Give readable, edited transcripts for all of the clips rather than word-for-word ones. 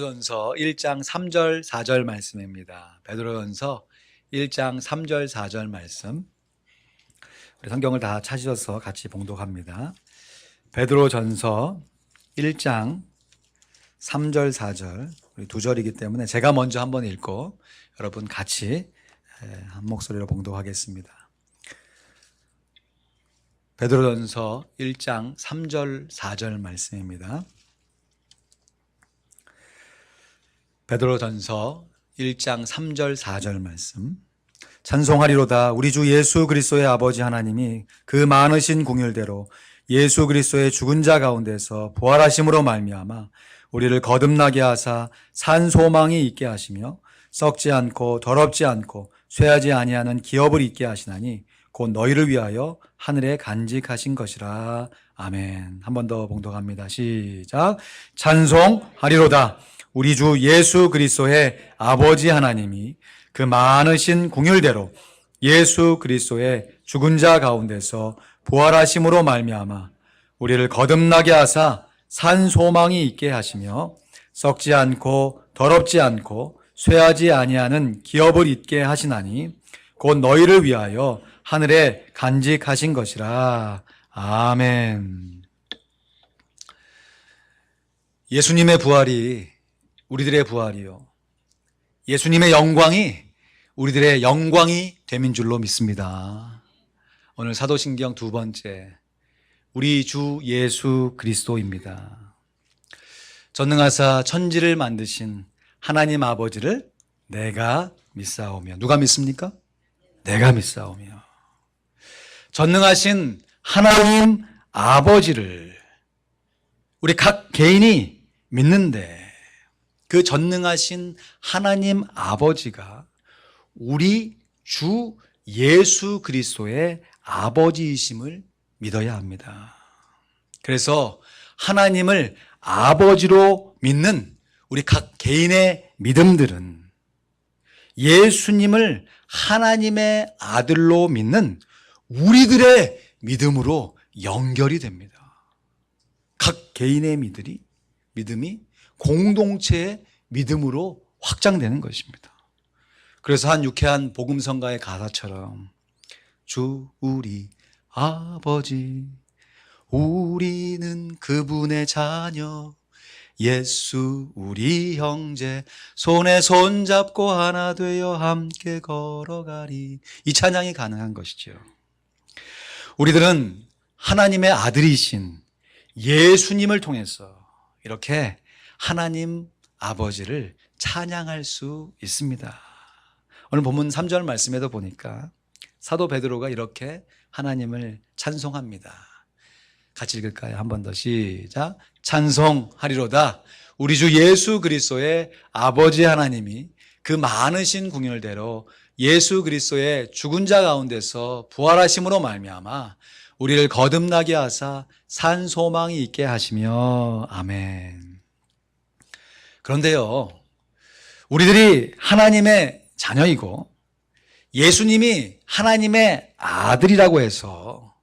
베드로전서 1장 3절 4절 말씀입니다. 베드로전서 1장 3절 4절 말씀. 우리 성경을 다 찾으셔서 같이 봉독합니다. 베드로전서 1장 3절 4절, 우리 두 절이기 때문에 제가 먼저 한번 읽고 여러분 같이 한 목소리로 봉독하겠습니다. 베드로전서 1장 3절 4절 말씀입니다. 베드로전서 1장 3절 4절 말씀. 찬송하리로다. 우리 주 예수 그리스도의 아버지 하나님이 그 많으신 긍휼대로 예수 그리스도의 죽은 자 가운데서 부활하심으로 말미암아 우리를 거듭나게 하사 산 소망이 있게 하시며 썩지 않고 더럽지 않고 쇠하지 아니하는 기업을 있게 하시나니 곧 너희를 위하여 하늘에 간직하신 것이라. 아멘. 한 번 더 봉독합니다. 시작. 찬송하리로다. 우리 주 예수 그리스도의 아버지 하나님이 그 많으신 긍휼대로 예수 그리스도의 죽은 자 가운데서 부활하심으로 말미암아 우리를 거듭나게 하사 산 소망이 있게 하시며 썩지 않고 더럽지 않고 쇠하지 아니하는 기업을 있게 하시나니 곧 너희를 위하여 하늘에 간직하신 것이라. 아멘. 예수님의 부활이 우리들의 부활이요, 예수님의 영광이 우리들의 영광이 됨인 줄로 믿습니다. 오늘 사도신경 두 번째, 우리 주 예수 그리스도입니다. 전능하사 천지를 만드신 하나님 아버지를 내가 믿사오며. 누가 믿습니까? 내가 믿사오며. 전능하신 하나님 아버지를 우리 각 개인이 믿는데, 그 전능하신 하나님 아버지가 우리 주 예수 그리스도의 아버지이심을 믿어야 합니다. 그래서 하나님을 아버지로 믿는 우리 각 개인의 믿음들은 예수님을 하나님의 아들로 믿는 우리들의 믿음으로 연결이 됩니다. 각 개인의 믿음이 공동체의 믿음으로 확장되는 것입니다. 그래서 한 유쾌한 복음성가의 가사처럼 주 우리 아버지, 우리는 그분의 자녀, 예수 우리 형제, 손에 손잡고 하나 되어 함께 걸어가리. 이 찬양이 가능한 것이죠. 우리들은 하나님의 아들이신 예수님을 통해서 이렇게 하나님 아버지를 찬양할 수 있습니다. 오늘 본문 3절 말씀에도 보니까 사도 베드로가 이렇게 하나님을 찬송합니다. 같이 읽을까요? 한 번 더 시작. 찬송하리로다. 우리 주 예수 그리스도의 아버지 하나님이 그 많으신 긍휼대로 예수 그리스도의 죽은 자 가운데서 부활하심으로 말미암아 우리를 거듭나게 하사 산 소망이 있게 하시며. 아멘. 그런데요, 우리들이 하나님의 자녀이고 예수님이 하나님의 아들이라고 해서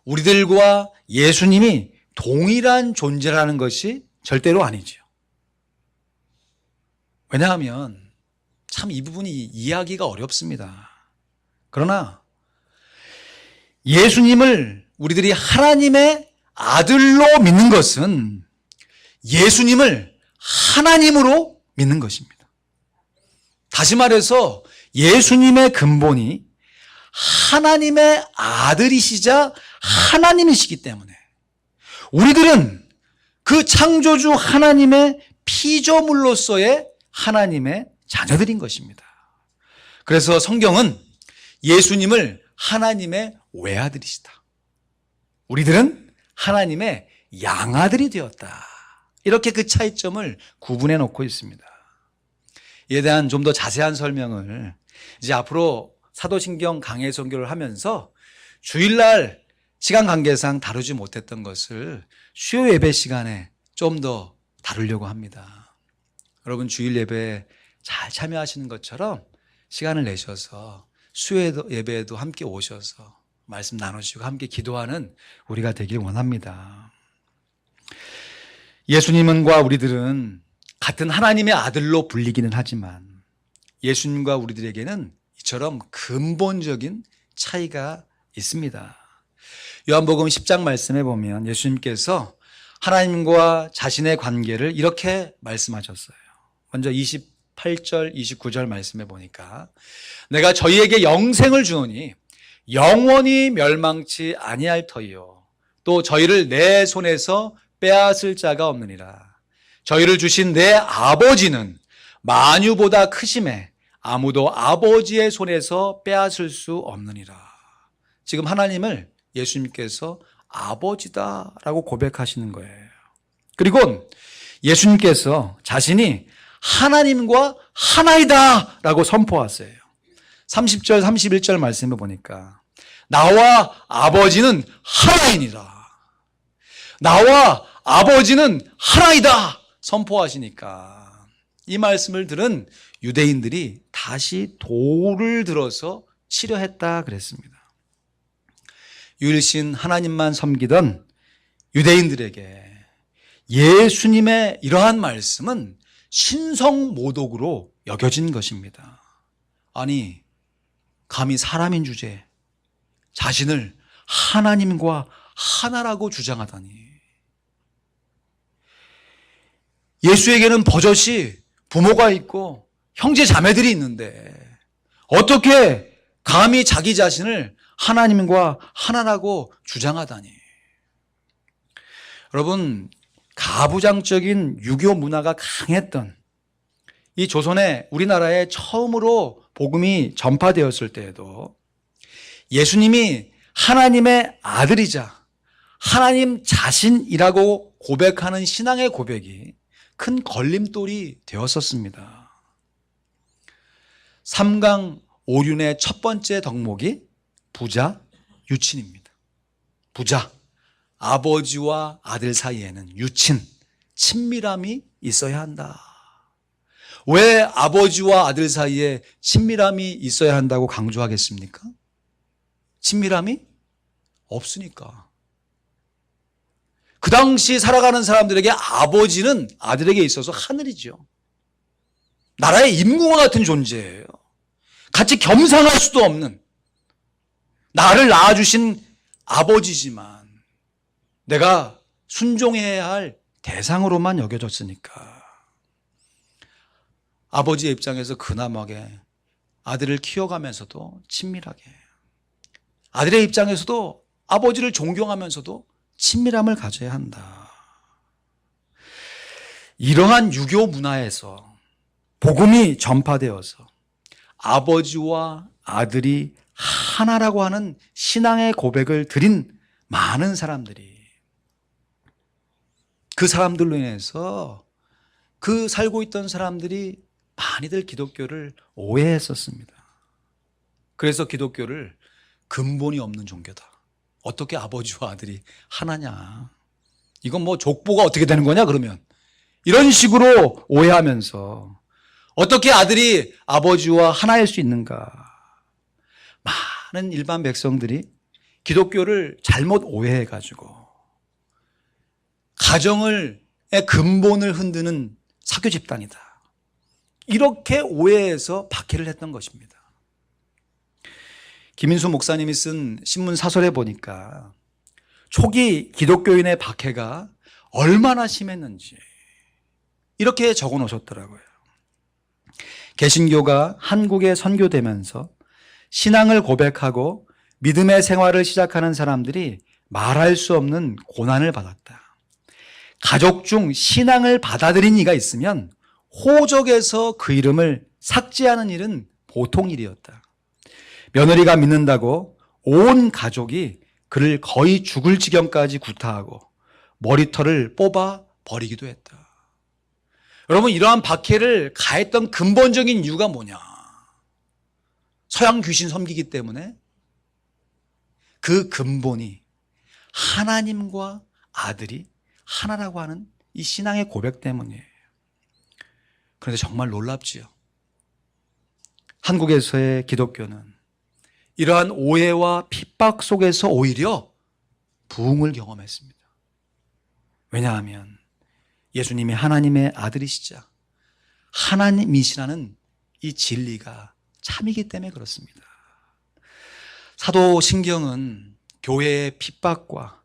우리들과 예수님이 동일한 존재라는 것이 절대로 아니죠. 왜냐하면 참 이 부분이 이해하기가 어렵습니다. 그러나 예수님을 우리들이 하나님의 아들로 믿는 것은 예수님을 하나님으로 믿는 것입니다. 다시 말해서 예수님의 근본이 하나님의 아들이시자 하나님이시기 때문에 우리들은 그 창조주 하나님의 피조물로서의 하나님의 자녀들인 것입니다. 그래서 성경은 예수님을 하나님의 외아들이시다, 우리들은 하나님의 양아들이 되었다, 이렇게 그 차이점을 구분해 놓고 있습니다. 이에 대한 좀 더 자세한 설명을 이제 앞으로 사도신경 강해 선교를 하면서 주일날 시간 관계상 다루지 못했던 것을 수요 예배 시간에 좀 더 다루려고 합니다. 여러분 주일 예배에 잘 참여하시는 것처럼 시간을 내셔서 수요 예배에도 함께 오셔서 말씀 나누시고 함께 기도하는 우리가 되길 원합니다. 예수님과 우리들은 같은 하나님의 아들로 불리기는 하지만 예수님과 우리들에게는 이처럼 근본적인 차이가 있습니다. 요한복음 10장 말씀에 보면 예수님께서 하나님과 자신의 관계를 이렇게 말씀하셨어요. 먼저 28절, 29절 말씀에 보니까 내가 저희에게 영생을 주노니 영원히 멸망치 아니할 터이요 또 저희를 내 손에서 빼앗을 자가 없느니라. 저희를 주신 내 아버지는 만유보다 크심에 아무도 아버지의 손에서 빼앗을 수 없느니라. 지금 하나님을 예수님께서 아버지다라고 고백하시는 거예요. 그리고 예수님께서 자신이 하나님과 하나이다라고 선포하세요. 30절, 31절 말씀을 보니까 나와 아버지는 하나이니라. 나와 아버지는 하나이다 선포하시니까 이 말씀을 들은 유대인들이 다시 돌을 들어서 치려 했다 그랬습니다. 유일신 하나님만 섬기던 유대인들에게 예수님의 이러한 말씀은 신성모독으로 여겨진 것입니다. 아니, 감히 사람인 주제에 자신을 하나님과 하나라고 주장하다니. 예수에게는 버젓이 부모가 있고 형제 자매들이 있는데 어떻게 감히 자기 자신을 하나님과 하나라고 주장하다니. 여러분, 가부장적인 유교 문화가 강했던 이 조선의 우리나라에 처음으로 복음이 전파되었을 때에도 예수님이 하나님의 아들이자 하나님 자신이라고 고백하는 신앙의 고백이 큰 걸림돌이 되었었습니다. 삼강오륜의 첫 번째 덕목이 부자 유친입니다. 부자, 아버지와 아들 사이에는 유친, 친밀함이 있어야 한다. 왜 아버지와 아들 사이에 친밀함이 있어야 한다고 강조하겠습니까? 친밀함이 없으니까. 그 당시 살아가는 사람들에게 아버지는 아들에게 있어서 하늘이죠. 나라의 임금과 같은 존재예요. 같이 겸상할 수도 없는 나를 낳아주신 아버지지만 내가 순종해야 할 대상으로만 여겨졌으니까 아버지의 입장에서 근엄하게 아들을 키워가면서도 친밀하게, 아들의 입장에서도 아버지를 존경하면서도 친밀함을 가져야 한다. 이러한 유교 문화에서 복음이 전파되어서 아버지와 아들이 하나라고 하는 신앙의 고백을 드린 많은 사람들이 그 사람들로 인해서 그 살고 있던 사람들이 많이들 기독교를 오해했었습니다. 그래서 기독교를 근본이 없는 종교다. 어떻게 아버지와 아들이 하나냐. 이건 뭐 족보가 어떻게 되는 거냐 그러면. 이런 식으로 오해하면서 어떻게 아들이 아버지와 하나일 수 있는가. 많은 일반 백성들이 기독교를 잘못 오해해가지고 가정의 근본을 흔드는 사교 집단이다. 이렇게 오해해서 박해를 했던 것입니다. 김인수 목사님이 쓴 신문 사설에 보니까 초기 기독교인의 박해가 얼마나 심했는지 이렇게 적어 놓으셨더라고요. 개신교가 한국에 선교되면서 신앙을 고백하고 믿음의 생활을 시작하는 사람들이 말할 수 없는 고난을 받았다. 가족 중 신앙을 받아들인 이가 있으면 호적에서 그 이름을 삭제하는 일은 보통 일이었다. 며느리가 믿는다고 온 가족이 그를 거의 죽을 지경까지 구타하고 머리털을 뽑아 버리기도 했다. 여러분, 이러한 박해를 가했던 근본적인 이유가 뭐냐? 서양 귀신 섬기기 때문에 그 근본이 하나님과 아들이 하나라고 하는 이 신앙의 고백 때문이에요. 그런데 정말 놀랍지요. 한국에서의 기독교는 이러한 오해와 핍박 속에서 오히려 부흥을 경험했습니다. 왜냐하면 예수님이 하나님의 아들이시자 하나님이시라는 이 진리가 참이기 때문에 그렇습니다. 사도신경은 교회의 핍박과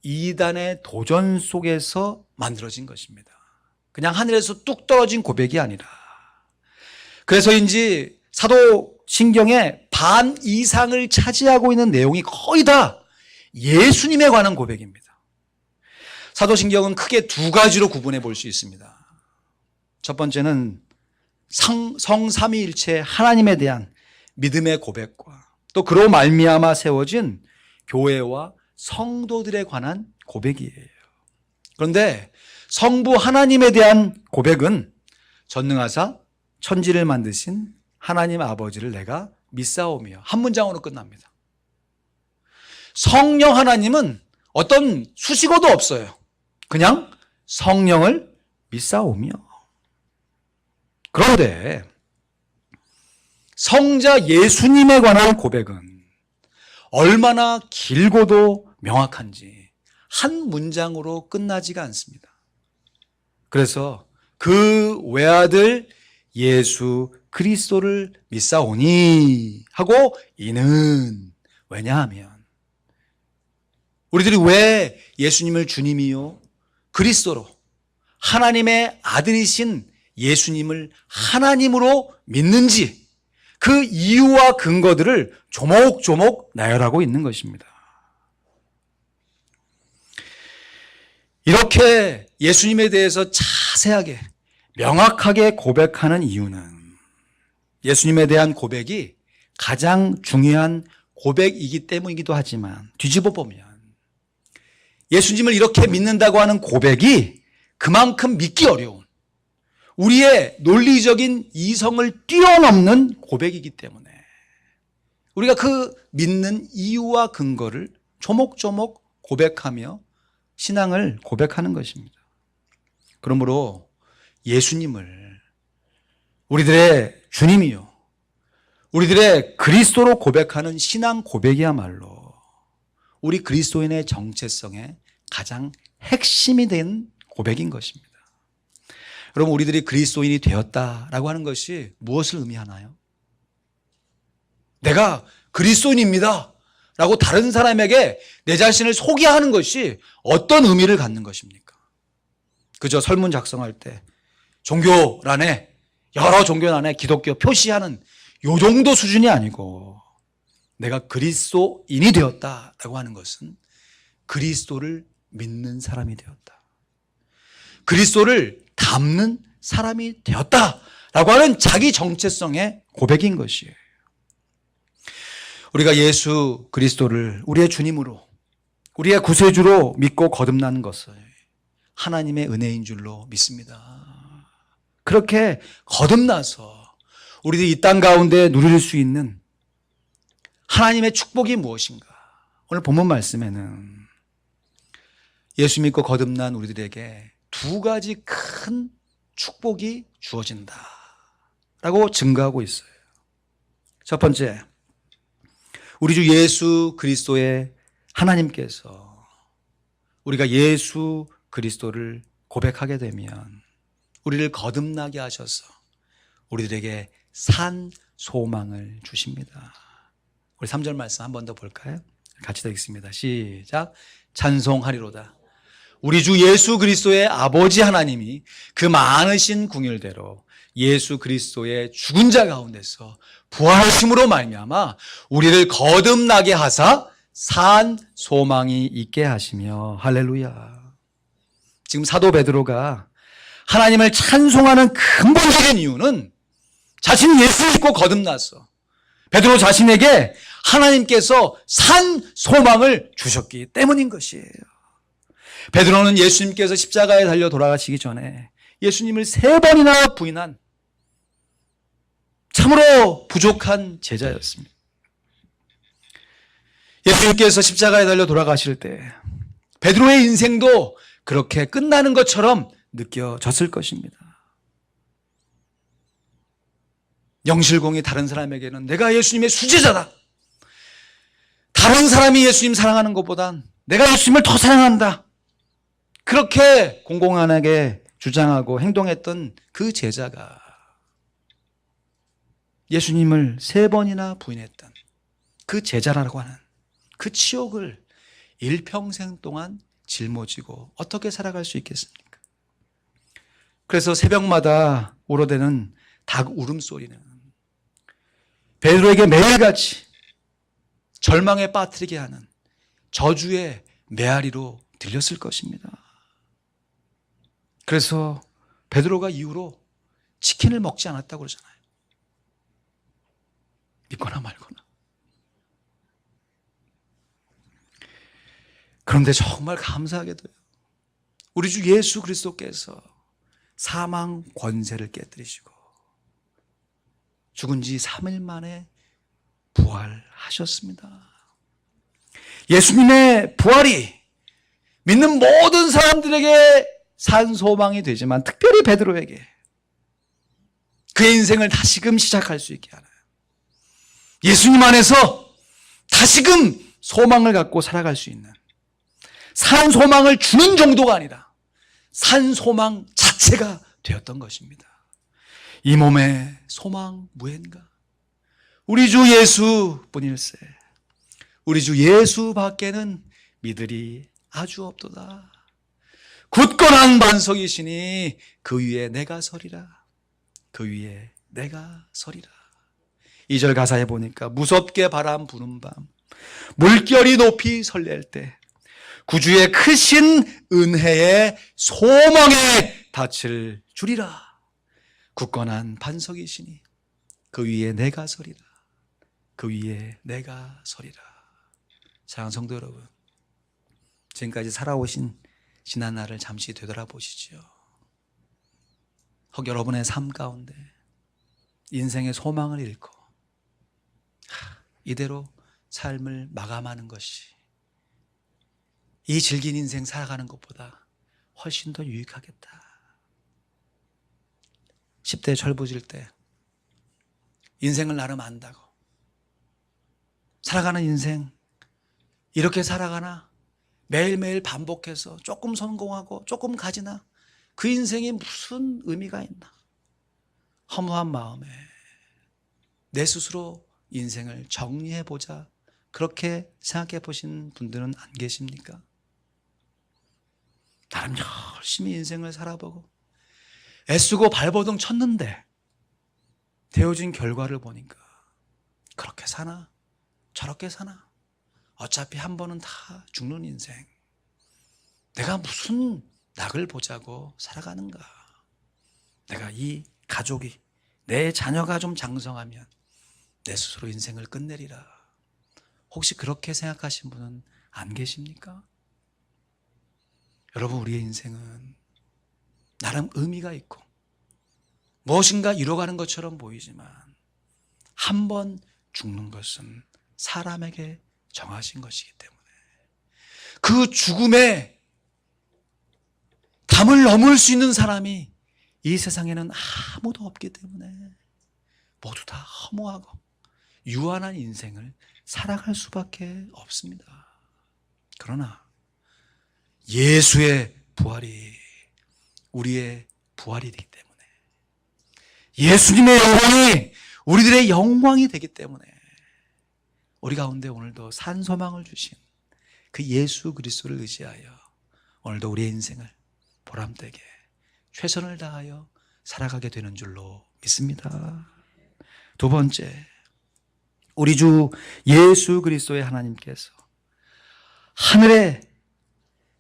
이단의 도전 속에서 만들어진 것입니다. 그냥 하늘에서 뚝 떨어진 고백이 아니라, 그래서인지 사도신경의 반 이상을 차지하고 있는 내용이 거의 다 예수님에 관한 고백입니다. 사도신경은 크게 두 가지로 구분해 볼 수 있습니다. 첫 번째는 성삼위일체 하나님에 대한 믿음의 고백과 또 그로 말미암아 세워진 교회와 성도들에 관한 고백이에요. 그런데 성부 하나님에 대한 고백은 전능하사 천지를 만드신 하나님 아버지를 내가 믿사오며, 한 문장으로 끝납니다. 성령 하나님은 어떤 수식어도 없어요. 그냥 성령을 믿사오며. 그런데 성자 예수님에 관한 고백은 얼마나 길고도 명확한지 한 문장으로 끝나지가 않습니다. 그래서 그 외아들 예수 그리스도를 믿사오니 하고 이는, 왜냐하면 우리들이 왜 예수님을 주님이요 그리스도로 하나님의 아들이신 예수님을 하나님으로 믿는지 그 이유와 근거들을 조목조목 나열하고 있는 것입니다. 이렇게 예수님에 대해서 자세하게 명확하게 고백하는 이유는 예수님에 대한 고백이 가장 중요한 고백이기 때문이기도 하지만, 뒤집어 보면 예수님을 이렇게 믿는다고 하는 고백이 그만큼 믿기 어려운, 우리의 논리적인 이성을 뛰어넘는 고백이기 때문에 우리가 그 믿는 이유와 근거를 조목조목 고백하며 신앙을 고백하는 것입니다. 그러므로 예수님을 우리들의 주님이요 우리들의 그리스도로 고백하는 신앙 고백이야말로 우리 그리스도인의 정체성의 가장 핵심이 된 고백인 것입니다. 여러분, 우리들이 그리스도인이 되었다라고 하는 것이 무엇을 의미하나요? 내가 그리스도인입니다 라고 다른 사람에게 내 자신을 소개하는 것이 어떤 의미를 갖는 것입니까? 그저 설문 작성할 때 종교란에, 여러 종교란에 기독교 표시하는 요 정도 수준이 아니고, 내가 그리스도인이 되었다라고 하는 것은 그리스도를 믿는 사람이 되었다, 그리스도를 닮는 사람이 되었다라고 하는 자기 정체성의 고백인 것이에요. 우리가 예수 그리스도를 우리의 주님으로, 우리의 구세주로 믿고 거듭나는 것을 하나님의 은혜인 줄로 믿습니다. 그렇게 거듭나서 우리들이 이 땅 가운데 누릴 수 있는 하나님의 축복이 무엇인가? 오늘 본문 말씀에는 예수 믿고 거듭난 우리들에게 두 가지 큰 축복이 주어진다 라고 증거하고 있어요. 첫 번째, 우리 주 예수 그리스도의 하나님께서 우리가 예수 그리스도를 고백하게 되면 우리를 거듭나게 하셔서 우리들에게 산 소망을 주십니다. 우리 3절 말씀 한 번 더 볼까요? 같이 읽겠습니다. 시작. 찬송하리로다. 우리 주 예수 그리스도의 아버지 하나님이 그 많으신 긍휼대로 예수 그리스도의 죽은 자 가운데서 부활하심으로 말미암아 우리를 거듭나게 하사 산 소망이 있게 하시며, 할렐루야. 지금 사도 베드로가 하나님을 찬송하는 근본적인 이유는 자신이 예수 믿고 거듭났어. 베드로 자신에게 하나님께서 산 소망을 주셨기 때문인 것이에요. 베드로는 예수님께서 십자가에 달려 돌아가시기 전에 예수님을 3번이나 부인한 참으로 부족한 제자였습니다. 예수님께서 십자가에 달려 돌아가실 때 베드로의 인생도 그렇게 끝나는 것처럼 느껴졌을 것입니다. 영실공이 다른 사람에게는 내가 예수님의 수제자다, 다른 사람이 예수님 사랑하는 것보단 내가 예수님을 더 사랑한다, 그렇게 공공연하게 주장하고 행동했던 그 제자가 예수님을 3번이나 부인했던 그 제자라고 하는 그 치욕을 일평생 동안 짊어지고 어떻게 살아갈 수 있겠습니까? 그래서 새벽마다 울어대는 닭 울음소리는 베드로에게 매일같이 절망에 빠뜨리게 하는 저주의 메아리로 들렸을 것입니다. 그래서 베드로가 이후로 치킨을 먹지 않았다고 그러잖아요. 믿거나 말거나. 그런데 정말 감사하게도요, 우리 주 예수 그리스도께서 사망 권세를 깨뜨리시고 죽은 지 3일 만에 부활하셨습니다. 예수님의 부활이 믿는 모든 사람들에게 산소망이 되지만 특별히 베드로에게 그의 인생을 다시금 시작할 수 있게 하나요? 예수님 안에서 다시금 소망을 갖고 살아갈 수 있는, 산소망을 주는 정도가 아니라 산소망 자체가 되었던 것입니다. 이 몸의 소망 무엔가? 우리 주 예수뿐일세. 우리 주 예수 밖에는 믿으리 아주 없도다. 굳건한 반석이시니 그 위에 내가 서리라. 그 위에 내가 서리라. 2절 가사에 보니까 무섭게 바람 부는 밤, 물결이 높이 설렐 때 구주의 크신 은혜의 소망에 닻을 주리라. 굳건한 반석이시니 그 위에 내가 서리라. 그 위에 내가 서리라. 사랑하는 성도 여러분, 지금까지 살아오신 지난 날을 잠시 되돌아보시죠. 혹 여러분의 삶 가운데 인생의 소망을 잃고 이대로 삶을 마감하는 것이 이 질긴 인생 살아가는 것보다 훨씬 더 유익하겠다. 10대에 철부질 때 인생을 나름 안다고 살아가는 인생 이렇게 살아가나? 매일매일 반복해서 조금 성공하고 조금 가지나? 그 인생이 무슨 의미가 있나? 허무한 마음에 내 스스로 인생을 정리해보자, 그렇게 생각해 보신 분들은 안 계십니까? 나름 열심히 인생을 살아보고 애쓰고 발버둥 쳤는데 되어진 결과를 보니까 그렇게 사나 저렇게 사나, 어차피 한 번은 다 죽는 인생, 내가 무슨 낙을 보자고 살아가는가? 내가 이 가족이, 내 자녀가 좀 장성하면 내 스스로 인생을 끝내리라. 혹시 그렇게 생각하신 분은 안 계십니까? 여러분, 우리의 인생은 나름 의미가 있고 무엇인가 이뤄가는 것처럼 보이지만 한 번 죽는 것은 사람에게 정하신 것이기 때문에 그 죽음에 담을 넘을 수 있는 사람이 이 세상에는 아무도 없기 때문에 모두 다 허무하고 유한한 인생을 살아갈 수밖에 없습니다. 그러나 예수의 부활이 우리의 부활이 되기 때문에, 예수님의 영광이 우리들의 영광이 되기 때문에 우리 가운데 오늘도 산소망을 주신 그 예수 그리스도를 의지하여 오늘도 우리의 인생을 보람되게 최선을 다하여 살아가게 되는 줄로 믿습니다. 두 번째, 우리 주 예수 그리스도의 하나님께서 하늘에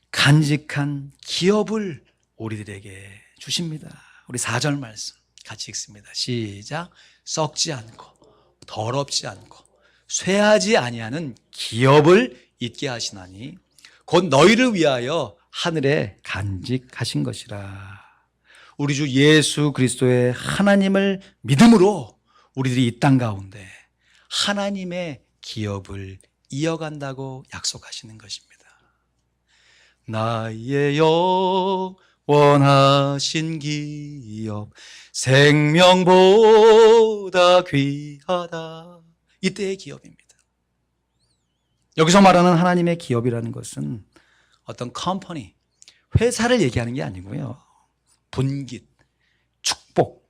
간직한 기업을 우리들에게 주십니다. 우리 4절 말씀 같이 읽습니다. 시작. 썩지 않고 더럽지 않고 쇠하지 아니하는 기업을 있게 하시나니 곧 너희를 위하여 하늘에 간직하신 것이라. 우리 주 예수 그리스도의 하나님을 믿음으로 우리들이 이 땅 가운데 하나님의 기업을 이어간다고 약속하시는 것입니다. 나의 영원하신 기업 생명보다 귀하다. 이때의 기업입니다. 여기서 말하는 하나님의 기업이라는 것은 어떤 컴퍼니, 회사를 얘기하는 게 아니고요, 분깃, 축복,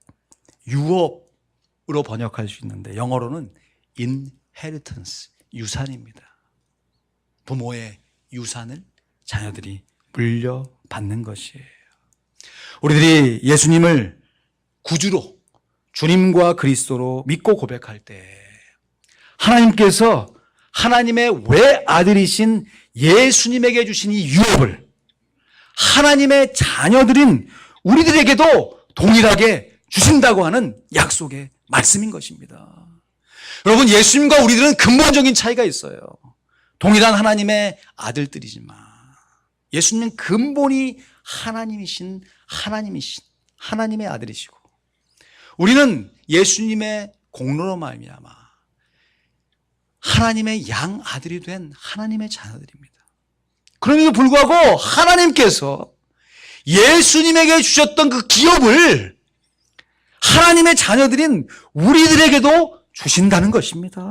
유업으로 번역할 수 있는데 영어로는 inheritance, 유산입니다. 부모의 유산을 자녀들이 물려받는 것이에요. 우리들이 예수님을 구주로, 주님과 그리스도로 믿고 고백할 때 하나님께서 하나님의 외아들이신 예수님에게 주신 이 유업을 하나님의 자녀들인 우리들에게도 동일하게 주신다고 하는 약속의 말씀인 것입니다. 여러분, 예수님과 우리들은 근본적인 차이가 있어요. 동일한 하나님의 아들들이지만 예수님은 근본이 하나님의 아들이시고 우리는 예수님의 공로로 말미암아 하나님의 양 아들이 된 하나님의 자녀들입니다. 그럼에도 불구하고 하나님께서 예수님에게 주셨던 그 기업을 하나님의 자녀들인 우리들에게도 주신다는 것입니다.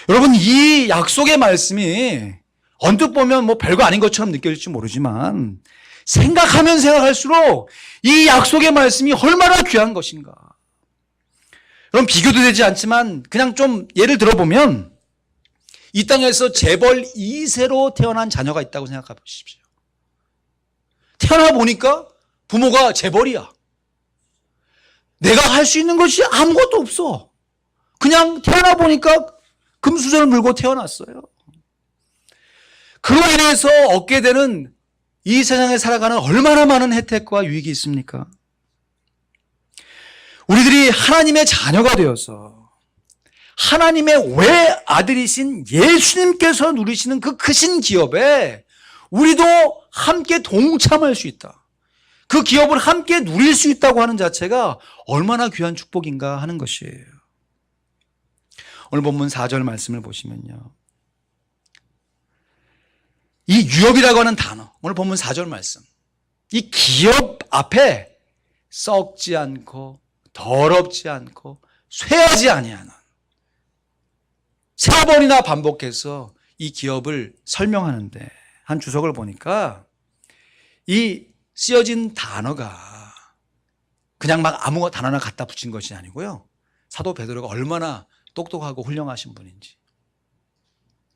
여러분, 이 약속의 말씀이 언뜻 보면 뭐 별거 아닌 것처럼 느껴질지 모르지만 생각하면 생각할수록 이 약속의 말씀이 얼마나 귀한 것인가. 여러분, 비교도 되지 않지만 그냥 좀 예를 들어보면 이 땅에서 재벌 2세로 태어난 자녀가 있다고 생각해 보십시오. 태어나 보니까 부모가 재벌이야. 내가 할 수 있는 것이 아무것도 없어. 그냥 태어나 보니까 금수저를 물고 태어났어요. 그로 인해서 얻게 되는 이 세상에 살아가는 얼마나 많은 혜택과 유익이 있습니까? 우리들이 하나님의 자녀가 되어서 하나님의 외아들이신 예수님께서 누리시는 그 크신 기업에 우리도 함께 동참할 수 있다. 그 기업을 함께 누릴 수 있다고 하는 자체가 얼마나 귀한 축복인가 하는 것이에요. 오늘 본문 4절 말씀을 보시면요, 이 유업이라고 하는 단어, 오늘 본문 4절 말씀, 이 기업 앞에 썩지 않고 더럽지 않고 쇠하지 아니하는, 3번이나 반복해서 이 기업을 설명하는데 한 주석을 보니까 이 쓰여진 단어가 그냥 막 아무 단어나 갖다 붙인 것이 아니고요, 사도 베드로가 얼마나 똑똑하고 훌륭하신 분인지,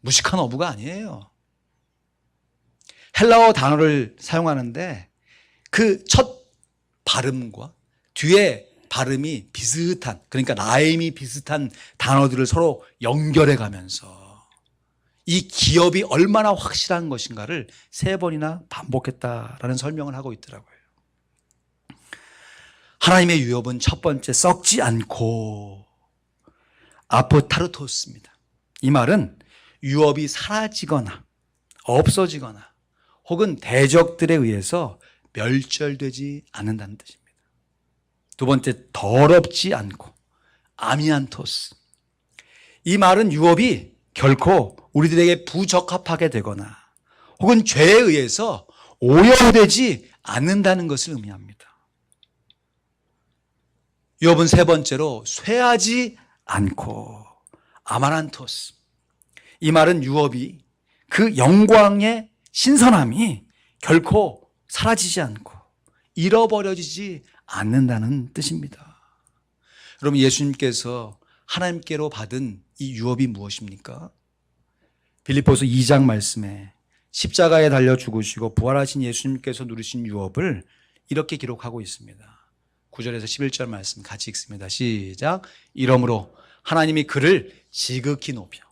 무식한 어부가 아니에요. 헬라어 단어를 사용하는데 그 첫 발음과 뒤에 발음이 비슷한, 그러니까 라임이 비슷한 단어들을 서로 연결해 가면서 이 기업이 얼마나 확실한 것인가를 3번이나 반복했다라는 설명을 하고 있더라고요. 하나님의 유업은 첫 번째, 썩지 않고 아포타르토스입니다. 이 말은 유업이 사라지거나 없어지거나 혹은 대적들에 의해서 멸절되지 않는다는 뜻입니다. 두 번째, 더럽지 않고 아미안토스. 이 말은 유업이 결코 우리들에게 부적합하게 되거나 혹은 죄에 의해서 오염되지 않는다는 것을 의미합니다. 유업은 3번째로 쇠하지 않고 아마란토스. 이 말은 유업이 그 영광의 신선함이 결코 사라지지 않고 잃어버려지지 않는다는 뜻입니다. 여러분, 예수님께서 하나님께로 받은 이 유업이 무엇입니까? 빌립보서 2장 말씀에 십자가에 달려 죽으시고 부활하신 예수님께서 누리신 유업을 이렇게 기록하고 있습니다. 9절에서 11절 말씀 같이 읽습니다. 시작. 이러므로 하나님이 그를 지극히 높여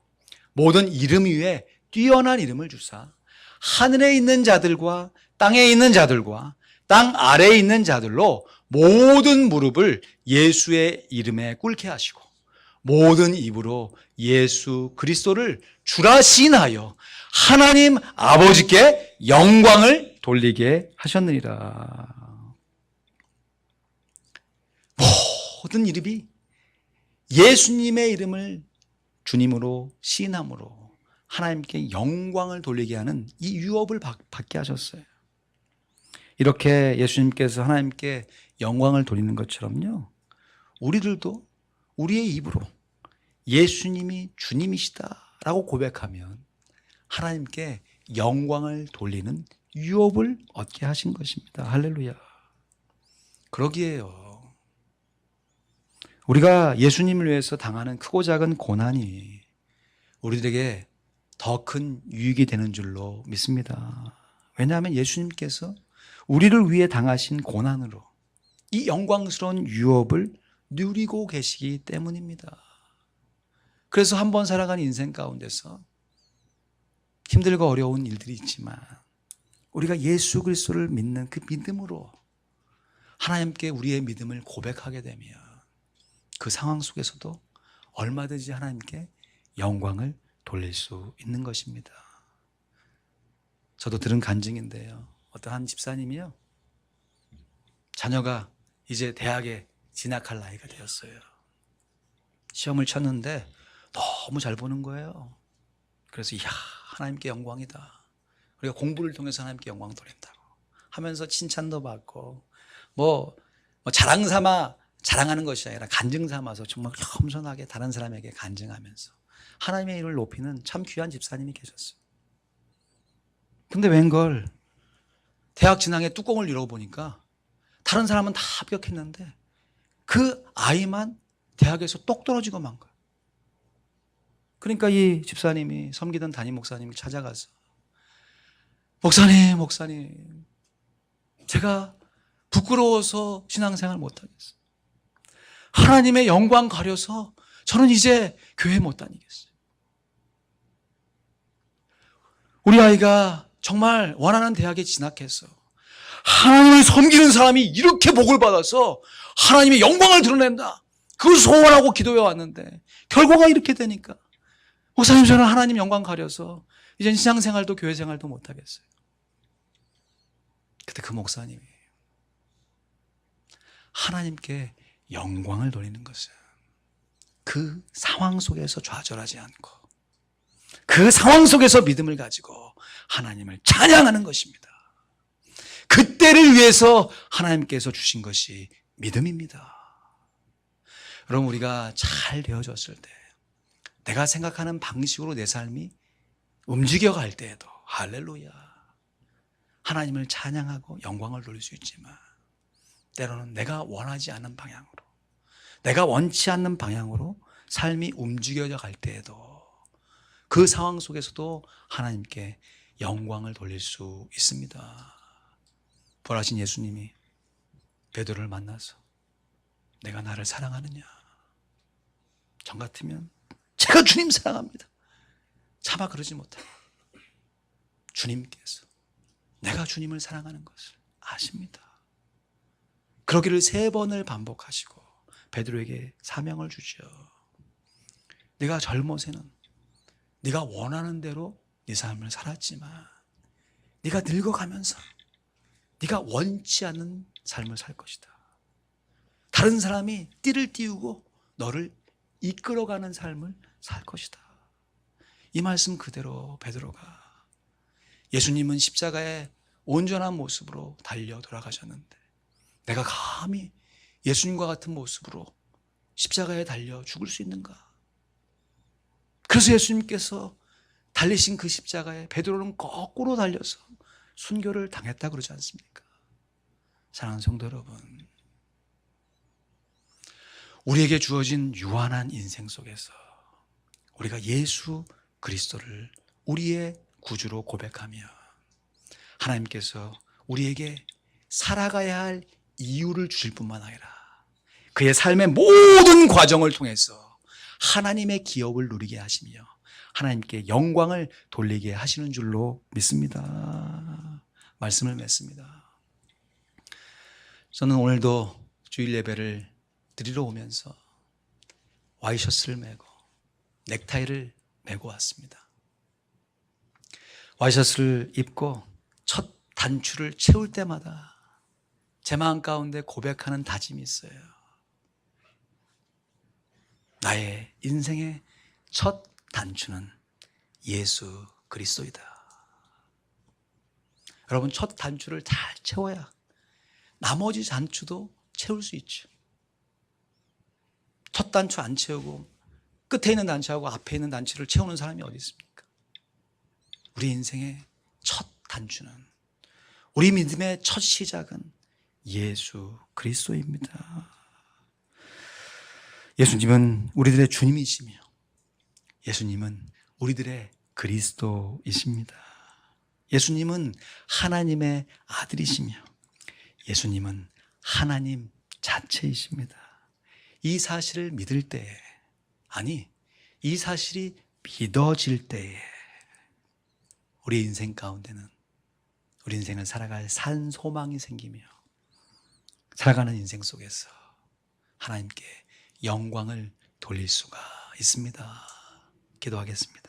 모든 이름 위에 뛰어난 이름을 주사 하늘에 있는 자들과 땅에 있는 자들과 땅 아래에 있는 자들로 모든 무릎을 예수의 이름에 꿇게 하시고 모든 입으로 예수 그리스도를 주라 시인하여 하나님 아버지께 영광을 돌리게 하셨느니라. 모든 이름이 예수님의 이름을 주님으로 시인함으로 하나님께 영광을 돌리게 하는 이 유업을 받게 하셨어요. 이렇게 예수님께서 하나님께 영광을 돌리는 것처럼요, 우리들도 우리의 입으로 예수님이 주님이시다라고 고백하면 하나님께 영광을 돌리는 유업을 얻게 하신 것입니다. 할렐루야. 그러기에요. 우리가 예수님을 위해서 당하는 크고 작은 고난이 우리들에게 더 큰 유익이 되는 줄로 믿습니다. 왜냐하면 예수님께서 우리를 위해 당하신 고난으로 이 영광스러운 유업을 누리고 계시기 때문입니다. 그래서 한 번 살아간 인생 가운데서 힘들고 어려운 일들이 있지만 우리가 예수 그리스도를 믿는 그 믿음으로 하나님께 우리의 믿음을 고백하게 되면 그 상황 속에서도 얼마든지 하나님께 영광을 돌릴 수 있는 것입니다. 저도 들은 간증인데요. 어떤 한 집사님이요. 자녀가 이제 대학에 진학할 나이가 되었어요. 시험을 쳤는데 너무 잘 보는 거예요. 그래서 이야, 하나님께 영광이다. 우리가 공부를 통해서 하나님께 영광 돌린다고 하면서 칭찬도 받고 뭐 자랑 삼아 자랑하는 것이 아니라 간증 삼아서 정말 겸손하게 다른 사람에게 간증하면서 하나님의 이름을 높이는 참 귀한 집사님이 계셨어요. 근데 웬걸 대학 진학의 뚜껑을 열어보니까 다른 사람은 다 합격했는데 그 아이만 대학에서 똑 떨어지고 만 거예요. 그러니까 이 집사님이 섬기던 담임 목사님을 찾아가서 목사님 제가 부끄러워서 신앙생활 못하겠어요. 하나님의 영광 가려서 저는 이제 교회 못 다니겠어요. 우리 아이가 정말 원하는 대학에 진학해서 하나님을 섬기는 사람이 이렇게 복을 받아서 하나님의 영광을 드러낸다. 그걸 소원하고 기도해 왔는데 결과가 이렇게 되니까 목사님 저는 하나님 영광 가려서 이젠 신앙생활도 교회생활도 못하겠어요. 그때 그 목사님이 하나님께 영광을 돌리는 것은 그 상황 속에서 좌절하지 않고 그 상황 속에서 믿음을 가지고 하나님을 찬양하는 것입니다. 그때를 위해서 하나님께서 주신 것이 믿음입니다. 여러분 우리가 잘 되어졌을 때 내가 생각하는 방식으로 내 삶이 움직여갈 때에도 할렐루야 하나님을 찬양하고 영광을 돌릴 수 있지만 때로는 내가 원하지 않는 방향으로 내가 원치 않는 방향으로 삶이 움직여져 갈 때에도 그 상황 속에서도 하나님께 영광을 돌릴 수 있습니다. 부활하신 예수님이 베드로를 만나서 내가 나를 사랑하느냐? 전 같으면 제가 주님 사랑합니다. 차마 그러지 못하고 주님께서 내가 주님을 사랑하는 것을 아십니다. 그러기를 3번을 반복하시고 베드로에게 사명을 주죠. 네가 젊어서는 네가 원하는 대로 네 삶을 살았지만 네가 늙어가면서 네가 원치 않는 삶을 살 것이다. 다른 사람이 띠를 띄우고 너를 이끌어가는 삶을 살 것이다. 이 말씀 그대로 베드로가 예수님은 십자가에 온전한 모습으로 달려 돌아가셨는데 내가 감히 예수님과 같은 모습으로 십자가에 달려 죽을 수 있는가? 그래서 예수님께서 달리신 그 십자가에 베드로는 거꾸로 달려서 순교를 당했다 그러지 않습니까? 사랑하는 성도 여러분, 우리에게 주어진 유한한 인생 속에서 우리가 예수 그리스도를 우리의 구주로 고백하며 하나님께서 우리에게 살아가야 할 이유를 주실 뿐만 아니라 그의 삶의 모든 과정을 통해서 하나님의 기업을 누리게 하시며 하나님께 영광을 돌리게 하시는 줄로 믿습니다. 말씀을 맺습니다. 저는 오늘도 주일 예배를 드리러 오면서 와이셔츠를 메고 넥타이를 메고 왔습니다. 와이셔츠를 입고 첫 단추를 채울 때마다 제 마음 가운데 고백하는 다짐이 있어요. 나의 인생의 첫 단추는 예수 그리스도이다. 여러분, 첫 단추를 잘 채워야 나머지 단추도 채울 수 있죠. 첫 단추 안 채우고 끝에 있는 단추하고 앞에 있는 단추를 채우는 사람이 어디 있습니까? 우리 인생의 첫 단추는, 우리 믿음의 첫 시작은 예수 그리스도입니다. 예수님은 우리들의 주님이시며 예수님은 우리들의 그리스도이십니다. 예수님은 하나님의 아들이시며 예수님은 하나님 자체이십니다. 이 사실을 믿을 때에, 아니, 이 사실이 믿어질 때에 우리 인생 가운데는 우리 인생을 살아갈 산 소망이 생기며 살아가는 인생 속에서 하나님께 영광을 돌릴 수가 있습니다. 기도하겠습니다.